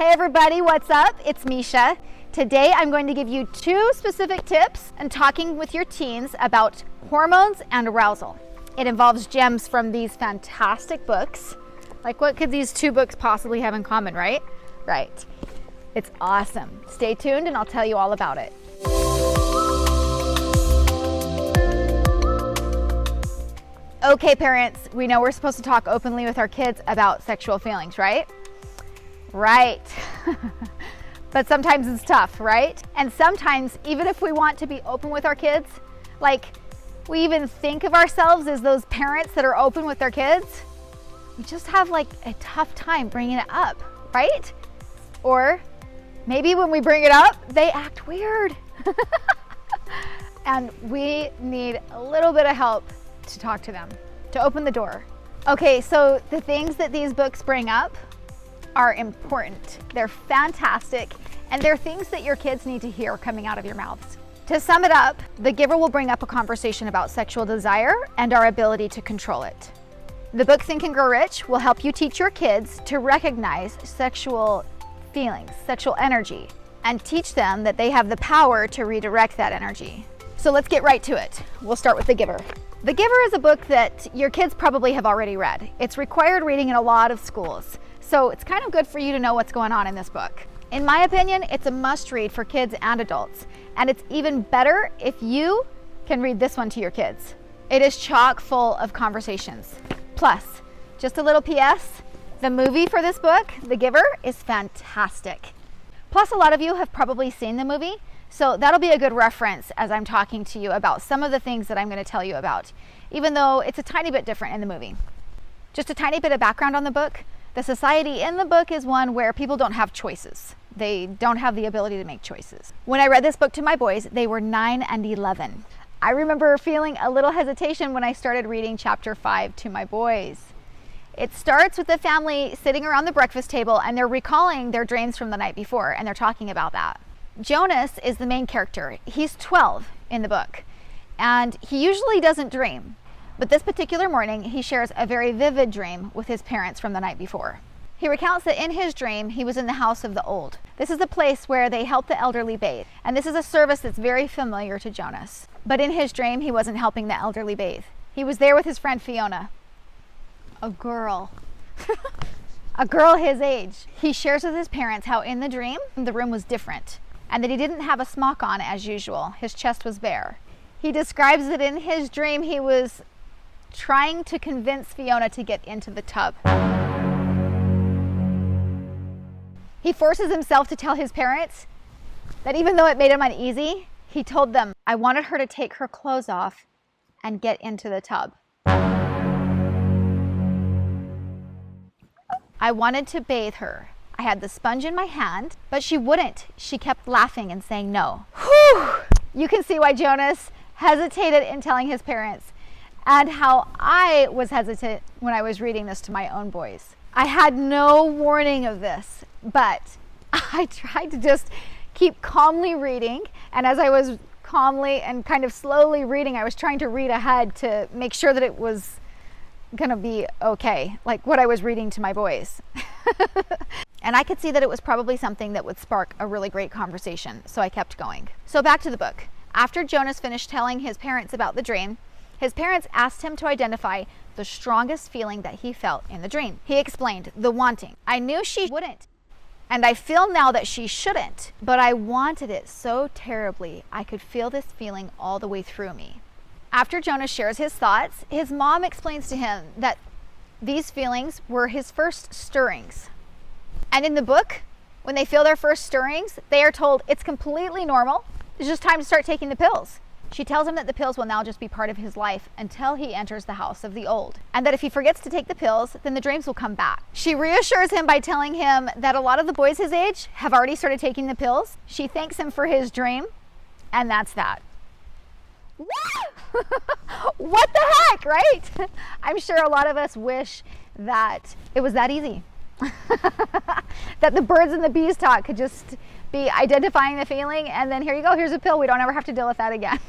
Hey everybody, what's up? It's Mesha. Today I'm going to give you 2 specific tips on talking with your teens about hormones and arousal. It involves gems from these fantastic books. Like, what could these 2 books possibly have in common, right? Right. It's awesome. Stay tuned and I'll tell you all about it. Okay, parents, we know we're supposed to talk openly with our kids about sexual feelings, right? Right. But sometimes it's tough, right? And sometimes, even if we want to be open with our kids, like we even think of ourselves as those parents that are open with their kids, we just have like a tough time bringing it up, right? Or maybe when we bring it up, they act weird. And we need a little bit of help to talk to them, to open the door. Okay, so the things that these books bring up are important. They're fantastic, and they're things that your kids need to hear coming out of your mouths. To sum it up, The Giver will bring up a conversation about sexual desire and our ability to control it. The book Think and Grow Rich will help you teach your kids to recognize sexual feelings, sexual energy, and teach them that they have the power to redirect that energy. So let's get right to it. We'll start with The Giver. The Giver is a book that your kids probably have already read. It's required reading in a lot of schools. So it's kind of good for you to know what's going on in this book. In my opinion, it's a must read for kids and adults. And it's even better if you can read this one to your kids. It is chock full of conversations. Plus, just a little PS, the movie for this book, The Giver, is fantastic. Plus, a lot of you have probably seen the movie, so that'll be a good reference as I'm talking to you about some of the things that I'm going to tell you about, even though it's a tiny bit different in the movie. Just a tiny bit of background on the book. The society in the book is one where people don't have choices. They don't have the ability to make choices. When I read this book to my boys, they were 9 and 11. I remember feeling a little hesitation when I started reading chapter 5 to my boys. It starts with the family sitting around the breakfast table and they're recalling their dreams from the night before, and they're talking about that. Jonas is the main character. He's 12 in the book, and he usually doesn't dream. But this particular morning, he shares a very vivid dream with his parents from the night before. He recounts that in his dream, he was in the house of the old. This is a place where they help the elderly bathe, and this is a service that's very familiar to Jonas. But in his dream, he wasn't helping the elderly bathe. He was there with his friend Fiona, a girl. A girl his age. He shares with his parents how in the dream, the room was different, and that he didn't have a smock on as usual. His chest was bare. He describes that in his dream, he was trying to convince Fiona to get into the tub. He forces himself to tell his parents that even though it made him uneasy, he told them, I wanted her to take her clothes off and get into the tub. I wanted to bathe her. I had the sponge in my hand, but she wouldn't. She kept laughing and saying no. Whew! You can see why Jonas hesitated in telling his parents, and how I was hesitant when I was reading this to my own boys. I had no warning of this, but I tried to just keep calmly reading, and as I was calmly and kind of slowly reading, I was trying to read ahead to make sure that it was gonna be okay, like what I was reading to my boys. And I could see that it was probably something that would spark a really great conversation, so I kept going. So back to the book. After Jonas finished telling his parents about the dream, his parents asked him to identify the strongest feeling that he felt in the dream. He explained, the wanting. I knew she wouldn't, and I feel now that she shouldn't, but I wanted it so terribly. I could feel this feeling all the way through me. After Jonas shares his thoughts, his mom explains to him that these feelings were his first stirrings. And in the book, when they feel their first stirrings, they are told it's completely normal. It's just time to start taking the pills. She tells him that the pills will now just be part of his life until he enters the house of the old, and that if he forgets to take the pills, then the dreams will come back. She reassures him by telling him that a lot of the boys his age have already started taking the pills. She thanks him for his dream, and that's that. What the heck, right? I'm sure a lot of us wish that it was that easy. That the birds and the bees talk could just be identifying the feeling, and then here you go, here's a pill. We don't ever have to deal with that again.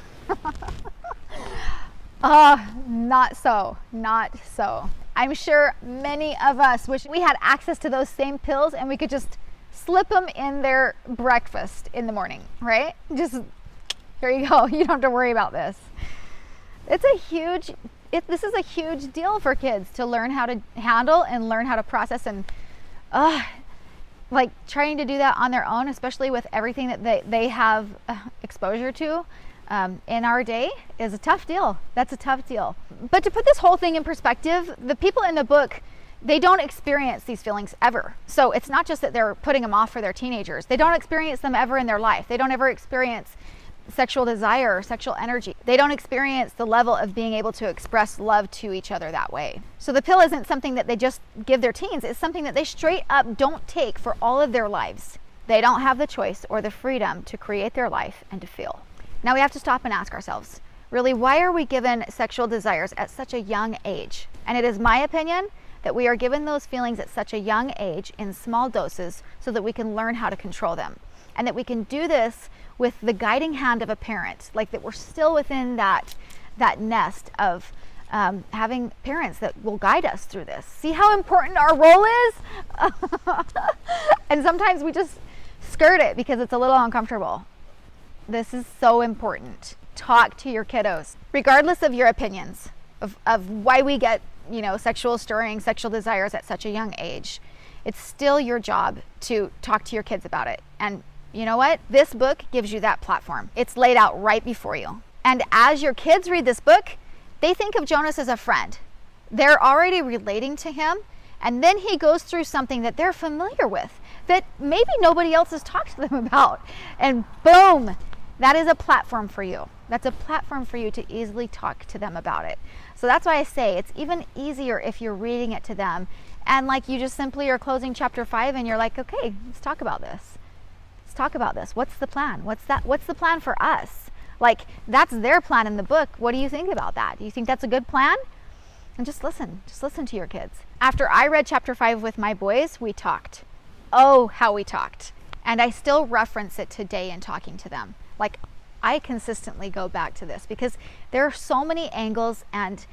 Not so, not so. I'm sure many of us wish we had access to those same pills and we could just slip them in their breakfast in the morning, right? Just, here you go. You don't have to worry about this. This is a huge deal for kids to learn how to handle and learn how to process, and like trying to do that on their own, especially with everything that they have exposure to in our day, is a tough deal. That's a tough deal. But to put this whole thing in perspective, the people in the book, they don't experience these feelings ever. So it's not just that they're putting them off for their teenagers. They don't experience them ever in their life. They don't ever experience sexual desire or sexual energy. They don't experience the level of being able to express love to each other that way. So the pill isn't something that they just give their teens. It's something that they straight up don't take for all of their lives. They don't have the choice or the freedom to create their life and to feel. Now we have to stop and ask ourselves, really, why are we given sexual desires at such a young age? And it is my opinion that we are given those feelings at such a young age in small doses so that we can learn how to control them. And that we can do this with the guiding hand of a parent, like that we're still within that nest of having parents that will guide us through this. See how important our role is? And sometimes we just skirt it because it's a little uncomfortable. This is so important. Talk to your kiddos, regardless of your opinions of why we get, sexual stirring, sexual desires at such a young age. It's still your job to talk to your kids about it. And you know what? This book gives you that platform. It's laid out right before you. And as your kids read this book, they think of Jonas as a friend. They're already relating to him. And then he goes through something that they're familiar with that maybe nobody else has talked to them about. And boom, that is a platform for you. That's a platform for you to easily talk to them about it. So that's why I say it's even easier if you're reading it to them. And like you just simply are closing chapter 5 and you're like, okay, let's talk about this. Talk about this. What's the plan? What's the plan for us? Like, that's their plan in the book. What do you think about that? Do you think that's a good plan? And just listen to your kids. After I read chapter 5 with my boys, we talked. Oh, how we talked. And I still reference it today in talking to them. Like, I consistently go back to this because there are so many angles and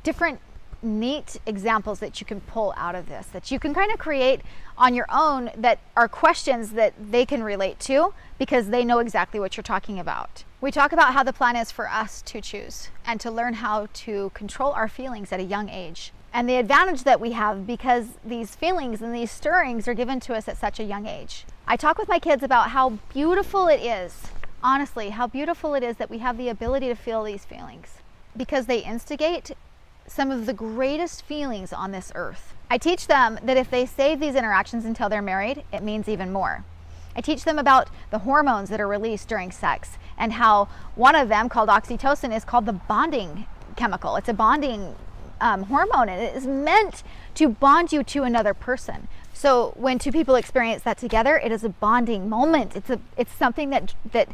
different neat examples that you can pull out of this, that you can kind of create on your own, that are questions that they can relate to because they know exactly what you're talking about. We talk about how the plan is for us to choose and to learn how to control our feelings at a young age, and the advantage that we have because these feelings and these stirrings are given to us at such a young age. I talk with my kids about how beautiful it is, honestly, how beautiful it is that we have the ability to feel these feelings because they instigate some of the greatest feelings on this earth. I teach them that if they save these interactions until they're married, it means even more. I teach them about the hormones that are released during sex and how one of them, called oxytocin, is called the bonding chemical. It's a bonding hormone, and it is meant to bond you to another person. So when two people experience that together, it is a bonding moment. It's something that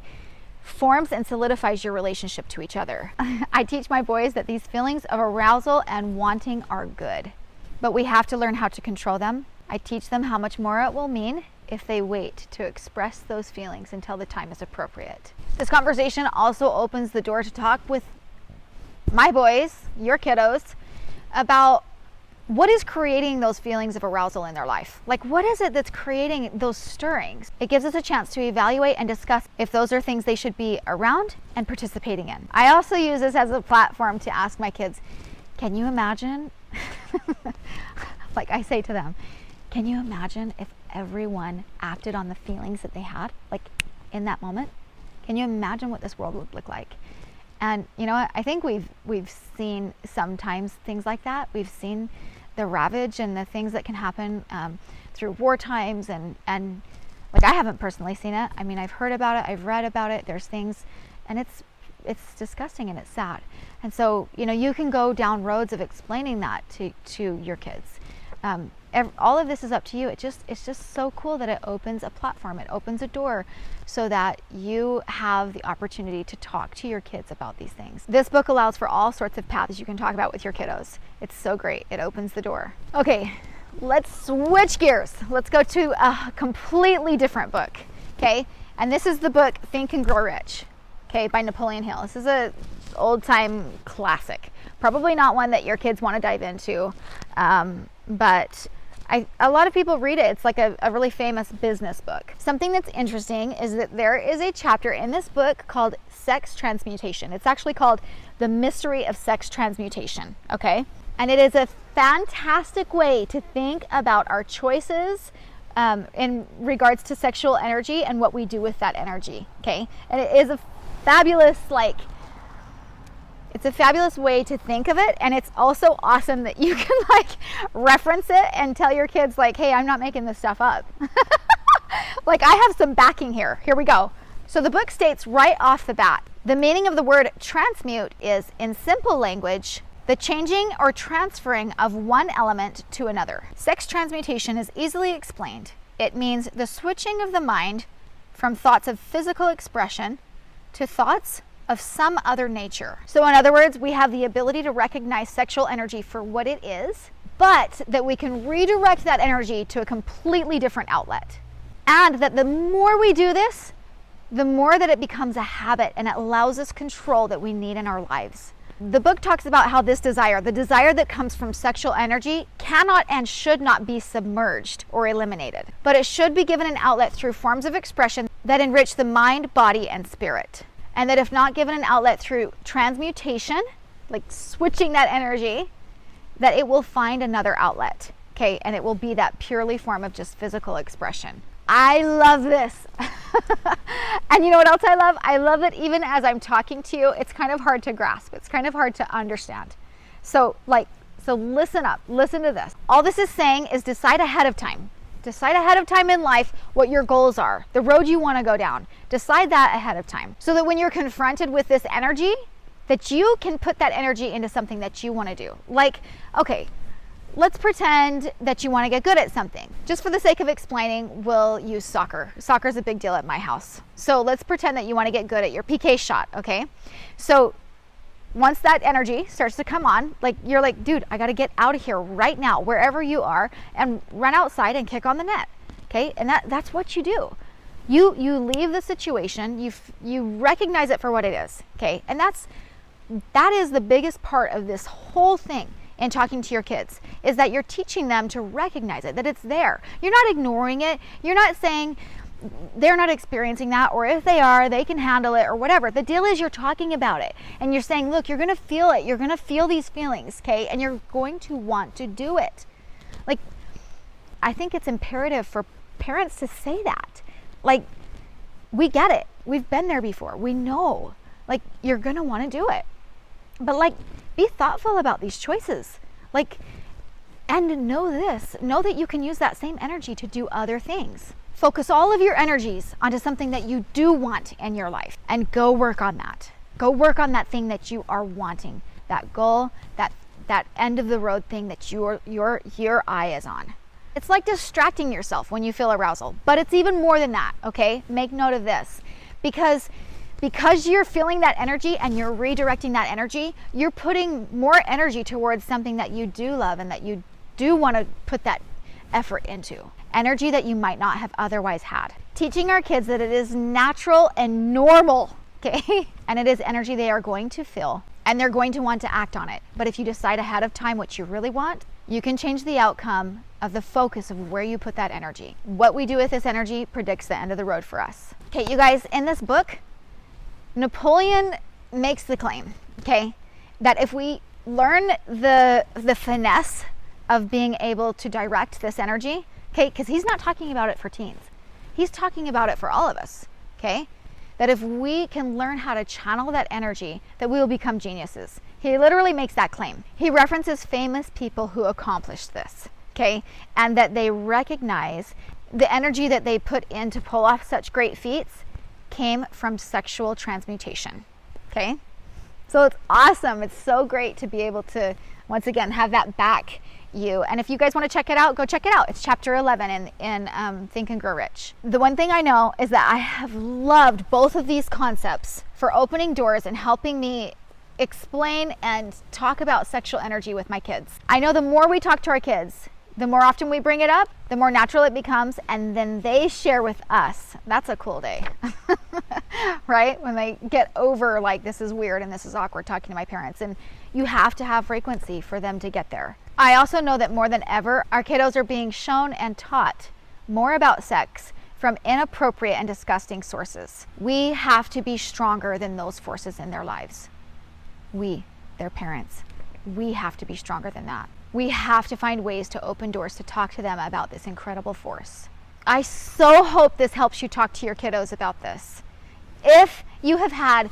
forms and solidifies your relationship to each other. I teach my boys that these feelings of arousal and wanting are good, but we have to learn how to control them. I teach them how much more it will mean if they wait to express those feelings until the time is appropriate. This conversation also opens the door to talk with my boys, your kiddos, about what is creating those feelings of arousal in their life? Like, what is it that's creating those stirrings? It gives us a chance to evaluate and discuss if those are things they should be around and participating in. I also use this as a platform to ask my kids, can you imagine, like I say to them, can you imagine if everyone acted on the feelings that they had, like in that moment? Can you imagine what this world would look like? And you know what? I think we've seen sometimes things like that. We've seen the ravage and the things that can happen through war times, and like, I haven't personally seen it. I mean, I've heard about it, I've read about it. There's things, and it's disgusting and it's sad. And so, you can go down roads of explaining that to your kids. All of this is up to you. It's just so cool that it opens a platform. It opens a door so that you have the opportunity to talk to your kids about these things. This book allows for all sorts of paths you can talk about with your kiddos. It's so great. It opens the door. Okay, let's switch gears. Let's go to a completely different book, okay? And this is the book Think and Grow Rich, okay, by Napoleon Hill. This is a old-time classic. Probably not one that your kids want to dive into, but A lot of people read it. It's like a really famous business book. Something that's interesting is that there is a chapter in this book called Sex Transmutation. It's actually called The Mystery of Sex Transmutation, okay? And it is a fantastic way to think about our choices in regards to sexual energy and what we do with that energy, okay? And it is a fabulous, it's a fabulous way to think of it, and it's also awesome that you can reference it and tell your kids hey, I'm not making this stuff up. I have some backing here. Here we go. So the book states right off the bat, the meaning of the word transmute is, in simple language, the changing or transferring of one element to another. Sex transmutation is easily explained. It means the switching of the mind from thoughts of physical expression to thoughts of some other nature. So in other words, we have the ability to recognize sexual energy for what it is, but that we can redirect that energy to a completely different outlet. And that the more we do this, the more that it becomes a habit and it allows us control that we need in our lives. The book talks about how this desire, the desire that comes from sexual energy, cannot and should not be submerged or eliminated, but it should be given an outlet through forms of expression that enrich the mind, body, and spirit. And that if not given an outlet through transmutation, switching that energy, that it will find another outlet, okay? And it will be that purely form of just physical expression. I love this. And you know what else I love? I love that even as I'm talking to you, it's kind of hard to grasp. It's kind of hard to understand. So listen up, listen to this. All this is saying is decide ahead of time. Decide ahead of time in life what your goals are, the road you want to go down. Decide that ahead of time so that when you're confronted with this energy, that you can put that energy into something that you want to do. Okay, let's pretend that you want to get good at something. Just for the sake of explaining, we'll use soccer. Soccer is a big deal at my house. So let's pretend that you want to get good at your PK shot, okay? So once that energy starts to come on, you're like, dude, I got to get out of here right now, wherever you are, and run outside and kick on the net, okay? And that's what you do. You leave the situation, you recognize it for what it is, okay? And that is the biggest part of this whole thing in talking to your kids, is that you're teaching them to recognize it, that it's there. You're not ignoring it. You're not saying they're not experiencing that, or if they are, they can handle it, or whatever. The deal is you're talking about it and you're saying, look, you're going to feel it. You're going to feel these feelings, okay? And you're going to want to do it. I think it's imperative for parents to say that. We get it. We've been there before. We know, you're going to want to do it. But be thoughtful about these choices. And know this, know that you can use that same energy to do other things. Focus all of your energies onto something that you do want in your life and go work on that. Go work on that thing that you are wanting, that goal, that end of the road thing that your eye is on. It's like distracting yourself when you feel arousal, but it's even more than that, okay? Make note of this. Because you're feeling that energy and you're redirecting that energy, you're putting more energy towards something that you do love and that you do want to put that effort into. Energy that you might not have otherwise had. Teaching our kids that it is natural and normal, okay? And it is energy they are going to feel and they're going to want to act on it. But if you decide ahead of time what you really want, you can change the outcome of the focus of where you put that energy. What we do with this energy predicts the end of the road for us. Okay, you guys, in this book, Napoleon makes the claim, okay, that if we learn the finesse of being able to direct this energy, okay, because he's not talking about it for teens. He's talking about it for all of us, okay? That if we can learn how to channel that energy, that we will become geniuses. He literally makes that claim. He references famous people who accomplished this, okay? And that they recognize the energy that they put in to pull off such great feats came from sexual transmutation, okay? So it's awesome. It's so great to be able to, once again, have that back you. And if you guys want to check it out, go check it out. It's chapter 11 in Think and Grow Rich. The one thing I know is that I have loved both of these concepts for opening doors and helping me explain and talk about sexual energy with my kids. I know the more we talk to our kids, the more often we bring it up, the more natural it becomes, and then they share with us. That's a cool day, right? When they get over this is weird and this is awkward talking to my parents. And you have to have frequency for them to get there. I also know that more than ever, our kiddos are being shown and taught more about sex from inappropriate and disgusting sources. We have to be stronger than those forces in their lives. We, their parents, we have to be stronger than that. We have to find ways to open doors to talk to them about this incredible force. I so hope this helps you talk to your kiddos about this. If you have had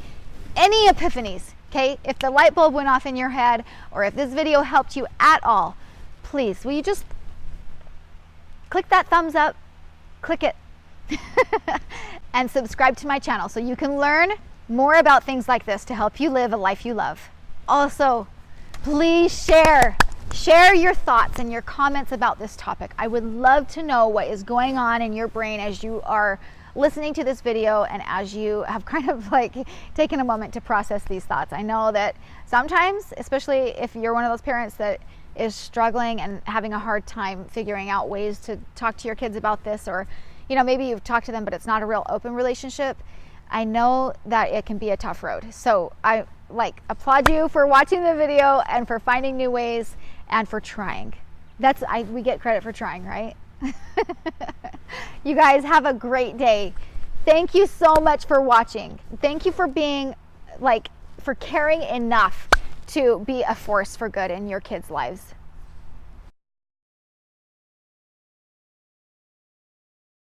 any epiphanies, okay, if the light bulb went off in your head, or if this video helped you at all, please, will you just click that thumbs up, click it, and subscribe to my channel so you can learn more about things like this to help you live a life you love. Also, please share your thoughts and your comments about this topic. I would love to know what is going on in your brain as you are listening to this video and as you have kind of like taken a moment to process these thoughts. I know that sometimes, especially if you're one of those parents that is struggling and having a hard time figuring out ways to talk to your kids about this, or maybe you've talked to them but it's not a real open relationship, I know that it can be a tough road. So I applaud you for watching the video and for finding new ways and for trying. We get credit for trying, right? You guys have a great day. Thank you so much for watching. Thank you for being for caring enough to be a force for good in your kids' lives.